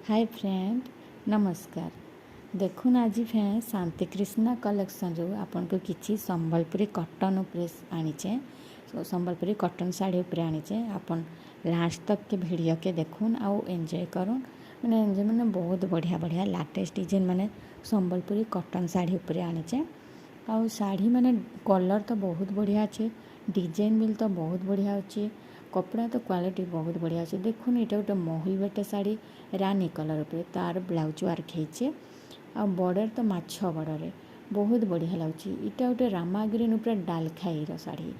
Hi friend, नमस्कार। देखुन आज फ्रेंड शांति कृष्णा कलेक्शन रू आपन को किछि संबलपुरी कॉटन उपरे आनीचे। संबलपुरी कॉटन साड़ी उपरे आनीचे। आपन लास्ट तक के वीडियो के देखुन आउ एंजॉय करुन। माने एंजॉय माने बहुत बढ़िया बढ़िया लेटेस्ट डिजाइन माने संबलपुरी कॉटन साड़ी उपरे आनीचे। आउ साड़ी माने कलर तो बहुत बढ़िया अच्छे, डिजाइन भी तो बहुत बढ़िया अच्छे, कपड़ा तो क्वालिटी बहुत बढ़िया अच्छे। देखुन ये गोटे महल बेटे साड़ी रानी कलर पे तार ब्लाउज वर्क होइछे आ बॉर्डर तो माछ बॉर्डर बहुत बढ़िया लगुच। इटा गोटे रामा ग्रीन ऊपर डालखाई साड़ी,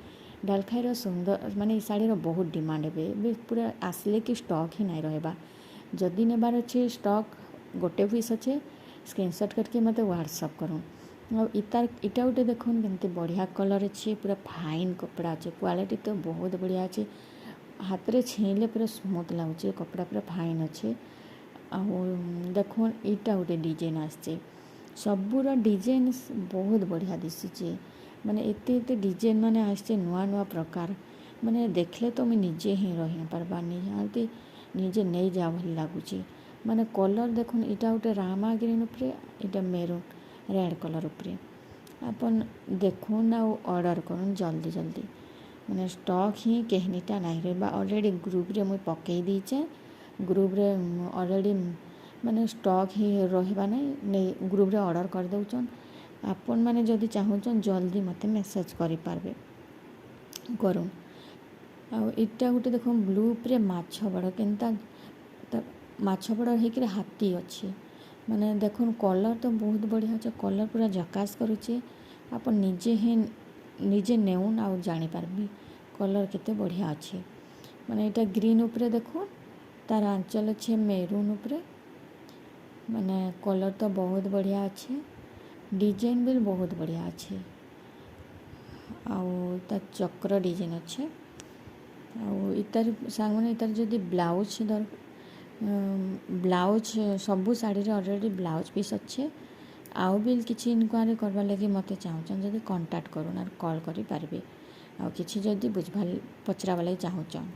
डालखाई सुंदर माने ये शाढ़ी बहुत डिमांड है पूरा आसले कि स्टॉक ही नहीं रहबा। जदि नेबार अच्छे स्टॉक गोटे पीस अच्छे स्क्रीनशॉट करके मत व्हाट्सअप करूँ। और इटा गोटे देखुन केमती बढ़िया कलर अच्छे, पूरा फाइन कपड़ा अच्छे, क्वालिटी तो बहुत बढ़िया अच्छे। हाथ में छेले पूरा स्मूथ लगुच, कपड़ा पूरा फाइन अच्छे। देखुन इटा गोटे डिजाइन आसचे, सबूर डिजाइन बहुत बढ़िया दिशुचे। माने एते डिजाइन माने आसचे नुआ नुआ प्रकार, माने देखले तो मुझे निजे ही रही पारबा निहाती निजे नहीं जा भल लगुच। माने कलर देखुन इटा गोटे रामा ग्रीन उपरे, इटा मेरून रेड कलर उपरे। आपन देखुन आ ऑर्डर करुन जल्दी जल्दी, माने स्टॉक ही कहनीटा नहीं रहा। ऑलरेडी ग्रुप रे मुझे पकई दीचे, ग्रुप रे ऑलरेडी माने स्टॉक ही रहा नहीं ग्रुप रे ऑर्डर कर दउचन। आपन माने जदि चाहूचन जल्दी मते मेसेज करि पारबे करुन। आ इटा गोटे देखो ब्लू उपरे माछ बड़ केनता माछ बड़ हेकि हाथी अच्छे। माने देखुन कलर तो बहुत बढ़िया अच्छे, कलर पूरा झकास करुचे। आप निजे ही निजे नेउन आ जानी पारबी कलर केते बढ़िया अच्छे। माने इटा ग्रीन उपरे देखो तार आंचल अच्छे मेरून उपरे, माने कलर तो बहुत बढ़िया अच्छे, डिजाइन भी बहुत बढ़िया अच्छे। आउ ता चक्र डिजाइन अच्छे। आउ इतार सांग माने इतार जदि ब्लाउज दर ब्लाउज सबू साड़ी रे ऑलरेडी ब्लाउज पीस अच्छे। आउ भी किसी इनक्वारी करवा लगी मते चाहूचन जदि कांटेक्ट करूँ और कॉल करि पारबे। आउ किसी जदि बुझवा पचरा वाला चाहूचन।